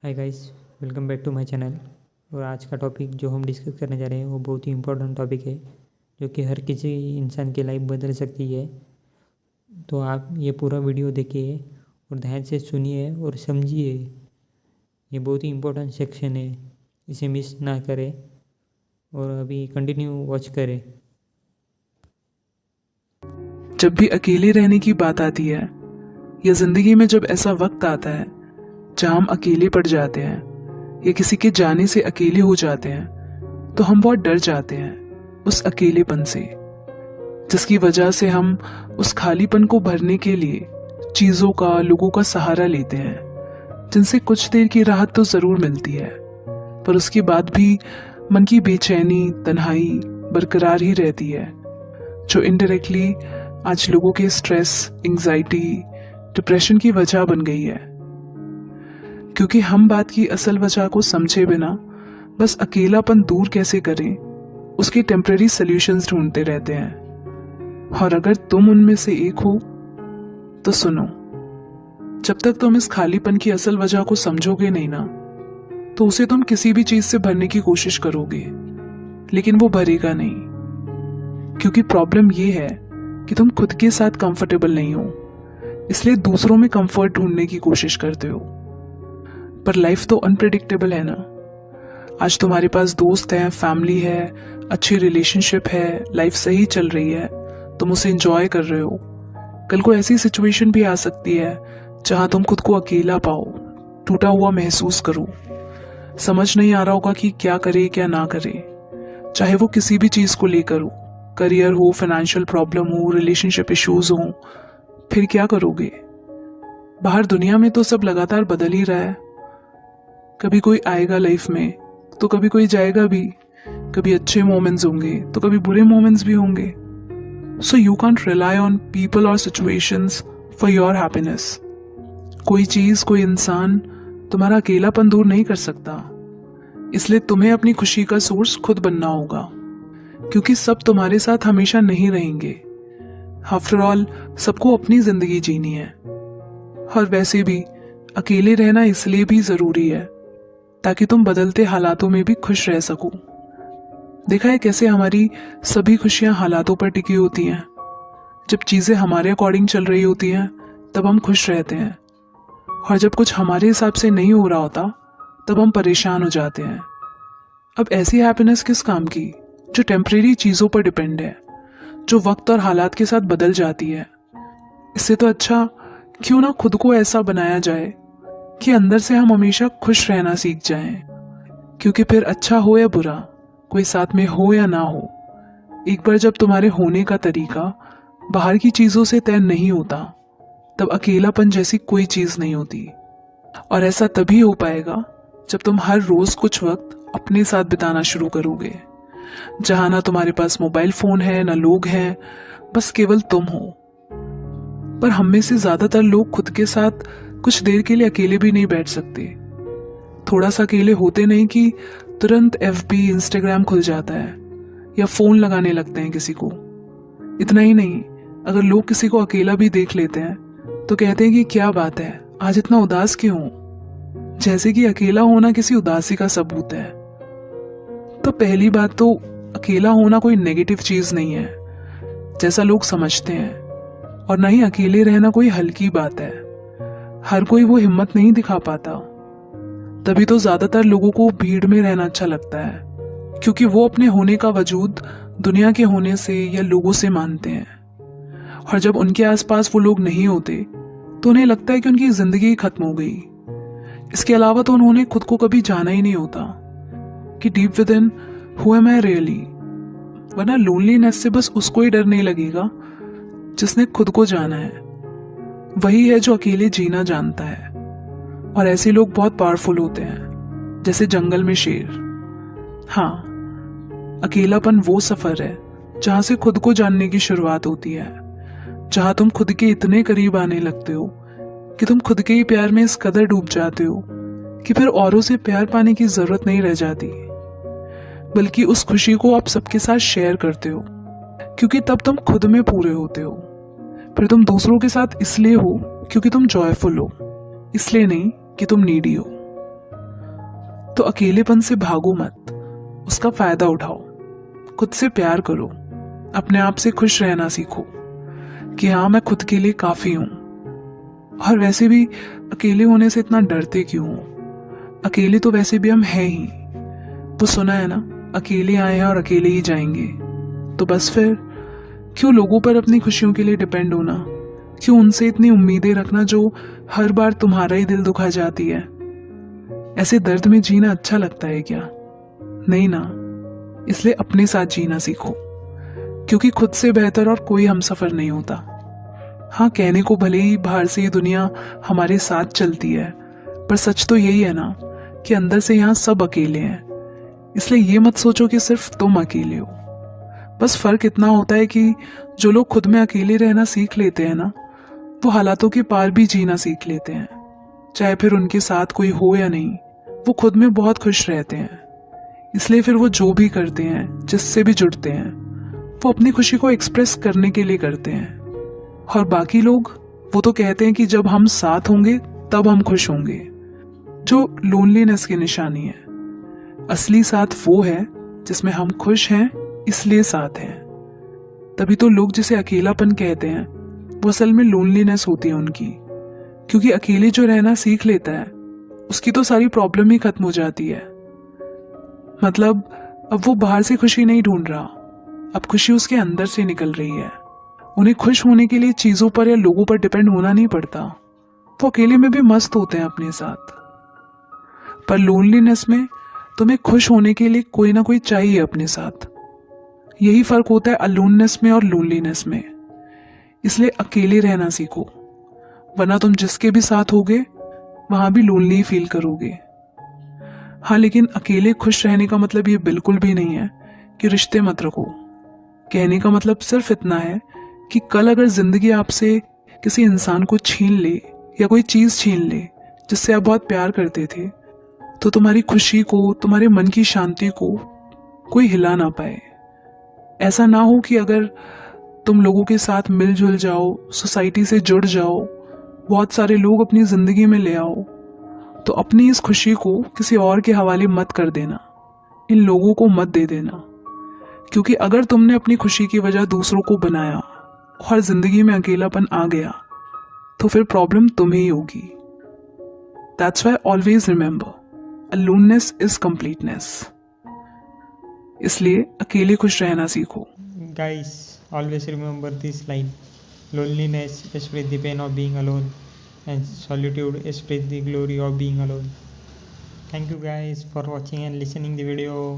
Hi guys, welcome back to my channel. और आज का टॉपिक जो हम डिस्कस करने जा रहे हैं वो बहुत ही इम्पोर्टेंट टॉपिक है जो कि हर किसी इंसान की लाइफ बदल सकती है। तो आप ये पूरा वीडियो देखिए और ध्यान से सुनिए और समझिए। ये बहुत ही इम्पोर्टेंट सेक्शन है, इसे मिस ना करें और अभी कंटिन्यू वॉच करें। जब भी अकेले रहने की बात आती है या जिंदगी में जब ऐसा वक्त आता है जहां हम अकेले पड़ जाते हैं या किसी के जाने से अकेले हो जाते हैं, तो हम बहुत डर जाते हैं उस अकेलेपन से, जिसकी वजह से हम उस खालीपन को भरने के लिए चीजों का, लोगों का सहारा लेते हैं, जिनसे कुछ देर की राहत तो जरूर मिलती है, पर उसके बाद भी मन की बेचैनी, तन्हाई बरकरार ही रहती है, जो इनडायरेक्टली आज लोगों के स्ट्रेस, एंजाइटी, डिप्रेशन की वजह बन गई है। क्योंकि हम बात की असल वजह को समझे बिना बस अकेलापन दूर कैसे करें, उसके टेम्पररी सॉल्यूशंस ढूंढते रहते हैं। और अगर तुम उनमें से एक हो तो सुनो, जब तक तुम इस खालीपन की असल वजह को समझोगे नहीं ना, तो उसे तुम किसी भी चीज से भरने की कोशिश करोगे, लेकिन वो भरेगा नहीं। क्योंकि प्रॉब्लम ये है कि तुम खुद के साथ कंफर्टेबल नहीं हो, इसलिए दूसरों में कंफर्ट ढूंढने की कोशिश करते हो। पर लाइफ तो अनप्रेडिक्टेबल है ना। आज तुम्हारे पास दोस्त हैं, फैमिली है, अच्छी रिलेशनशिप है, लाइफ सही चल रही है, तुम उसे एंजॉय कर रहे हो। कल को ऐसी सिचुएशन भी आ सकती है जहां तुम खुद को अकेला पाओ, टूटा हुआ महसूस करो, समझ नहीं आ रहा होगा कि क्या करे क्या ना करे, चाहे वो किसी भी चीज को लेकर हो, करियर हो, फाइनेंशियल प्रॉब्लम हो, रिलेशनशिप इश्यूज हो। फिर क्या करोगे? बाहर दुनिया में तो सब लगातार बदल ही रहा है। कभी कोई आएगा लाइफ में तो कभी कोई जाएगा भी, कभी अच्छे मोमेंट्स होंगे तो कभी बुरे मोमेंट्स भी होंगे। So you can't rely on people और सिचुएशंस फॉर योर हैप्पीनेस। कोई चीज, कोई इंसान तुम्हारा अकेलापन दूर नहीं कर सकता, इसलिए तुम्हें अपनी खुशी का सोर्स खुद बनना होगा। क्योंकि सब तुम्हारे साथ हमेशा नहीं रहेंगे। आफ्टर ऑल सबको अपनी जिंदगी जीनी है। और वैसे भी अकेले रहना इसलिए भी जरूरी है ताकि तुम बदलते हालातों में भी खुश रह सको। देखा है कैसे हमारी सभी खुशियां हालातों पर टिकी होती हैं। जब चीजें हमारे अकॉर्डिंग चल रही होती हैं तब हम खुश रहते हैं, और जब कुछ हमारे हिसाब से नहीं हो रहा होता तब हम परेशान हो जाते हैं। अब ऐसी हैप्पीनेस किस काम की जो टेम्परेरी चीजों पर डिपेंड है, जो वक्त और हालात के साथ बदल जाती है। इससे तो अच्छा क्यों ना खुद को ऐसा बनाया जाए कि अंदर से हम हमेशा खुश रहना सीख जाएं। क्योंकि फिर अच्छा हो या बुरा, कोई साथ में हो या ना हो, एक बार जब तुम्हारे होने का तरीका बाहर की चीजों से तय नहीं होता, तब अकेलापन जैसी कोई चीज नहीं होती। और ऐसा तभी हो पाएगा जब तुम हर रोज कुछ वक्त अपने साथ बिताना शुरू करोगे, जहां ना तुम्हारे पास मोबाइल फोन है, ना लोग हैं, बस केवल तुम हो। पर हम में से ज्यादातर लोग खुद के साथ कुछ देर के लिए अकेले भी नहीं बैठ सकते। थोड़ा सा अकेले होते नहीं कि तुरंत FB, इंस्टाग्राम खुल जाता है या फोन लगाने लगते हैं किसी को। इतना ही नहीं, अगर लोग किसी को अकेला भी देख लेते हैं तो कहते हैं कि क्या बात है, आज इतना उदास क्यों हो, जैसे कि अकेला होना किसी उदासी का सबूत है। तो पहली बात तो अकेला होना कोई नेगेटिव चीज नहीं है जैसा लोग समझते हैं, और न ही अकेले रहना कोई हल्की बात है। हर कोई वो हिम्मत नहीं दिखा पाता। तभी तो ज्यादातर लोगों को भीड़ में रहना अच्छा लगता है, क्योंकि वो अपने होने का वजूद दुनिया के होने से या लोगों से मानते हैं। और जब उनके आसपास वो लोग नहीं होते तो उन्हें लगता है कि उनकी जिंदगी खत्म हो गई। इसके अलावा तो उन्होंने खुद को कभी जाना ही नहीं होता कि deep with in who am I really. वरना लोनलीनेस से बस उसको ही डर नहीं लगेगा जिसने खुद को जाना है। वही है जो अकेले जीना जानता है। और ऐसे लोग बहुत पावरफुल होते हैं, जैसे जंगल में शेर। हाँ, अकेलापन वो सफर है जहां से खुद को जानने की शुरुआत होती है, जहां तुम खुद के इतने करीब आने लगते हो कि तुम खुद के ही प्यार में इस कदर डूब जाते हो कि फिर औरों से प्यार पाने की जरूरत नहीं रह जाती, बल्कि उस खुशी को आप सबके साथ शेयर करते हो। क्योंकि तब तुम खुद में पूरे होते हो। फिर तुम दूसरों के साथ इसलिए हो क्योंकि तुम जॉयफुल हो, इसलिए नहीं कि तुम नीडी हो। तो अकेलेपन से भागो मत, उसका फायदा उठाओ। खुद से प्यार करो, अपने आप से खुश रहना सीखो कि हाँ, मैं खुद के लिए काफी हूं। और वैसे भी अकेले होने से इतना डरते क्यों हो? अकेले तो वैसे भी हम हैं ही। वो सुना है ना, अकेले आए हैं और अकेले ही जाएंगे। तो बस फिर क्यों लोगों पर अपनी खुशियों के लिए डिपेंड होना? क्यों उनसे इतनी उम्मीदें रखना जो हर बार तुम्हारा ही दिल दुखा जाती है? ऐसे दर्द में जीना अच्छा लगता है क्या? नहीं ना। इसलिए अपने साथ जीना सीखो, क्योंकि खुद से बेहतर और कोई हमसफर नहीं होता। हाँ, कहने को भले ही बाहर से ये दुनिया हमारे साथ चलती है, पर सच तो यही है ना कि अंदर से यहाँ सब अकेले हैं। इसलिए ये मत सोचो कि सिर्फ तुम अकेले हो। बस फर्क इतना होता है कि जो लोग खुद में अकेले रहना सीख लेते हैं ना, वो हालातों के पार भी जीना सीख लेते हैं। चाहे फिर उनके साथ कोई हो या नहीं, वो खुद में बहुत खुश रहते हैं। इसलिए फिर वो जो भी करते हैं, जिससे भी जुड़ते हैं, वो अपनी खुशी को एक्सप्रेस करने के लिए करते हैं। और बाकी लोग, वो तो कहते हैं कि जब हम साथ होंगे तब हम खुश होंगे, जो लोनलीनेस की निशानी है। असली साथ वो है जिसमें हम खुश हैं, इसलिए साथ हैं। तभी तो लोग जिसे अकेलापन कहते हैं, वो असल में लोनलीनेस होती है उनकी। क्योंकि अकेले जो रहना सीख लेता है, उसकी तो सारी प्रॉब्लम ही खत्म हो जाती है। मतलब अब वो बाहर से खुशी नहीं ढूंढ रहा, अब खुशी उसके अंदर से निकल रही है। उन्हें खुश होने के लिए चीजों पर या लोगों पर डिपेंड होना नहीं पड़ता। वो अकेले में भी मस्त होते हैं अपने साथ। पर लोनलीनेस में तुम्हें खुश होने के लिए कोई ना कोई चाहिए अपने साथ। यही फर्क होता है अलोननेस में और लोनलीनेस में। इसलिए अकेले रहना सीखो, वरना तुम जिसके भी साथ होगे वहां भी लोनली फील करोगे। हाँ, लेकिन अकेले खुश रहने का मतलब ये बिल्कुल भी नहीं है कि रिश्ते मत रखो। कहने का मतलब सिर्फ इतना है कि कल अगर जिंदगी आपसे किसी इंसान को छीन ले या कोई चीज छीन ले जिससे आप बहुत प्यार करते थे, तो तुम्हारी खुशी को, तुम्हारे मन की शांति को कोई हिला ना पाए। ऐसा ना हो कि अगर तुम लोगों के साथ मिलजुल जाओ, सोसाइटी से जुड़ जाओ, बहुत सारे लोग अपनी जिंदगी में ले आओ, तो अपनी इस खुशी को किसी और के हवाले मत कर देना। इन लोगों को मत दे देना। क्योंकि अगर तुमने अपनी खुशी की वजह दूसरों को बनाया और जिंदगी में अकेलापन आ गया, तो फिर प्रॉब्लम तुम्हें ही होगी। That's why always remember, aloneness is completeness. इसलिए अकेले खुश रहना सीखो। Guys, always remember this line: loneliness spreads the pain of being alone, and solitude spreads the glory of being alone. Thank you guys for watching and listening the video.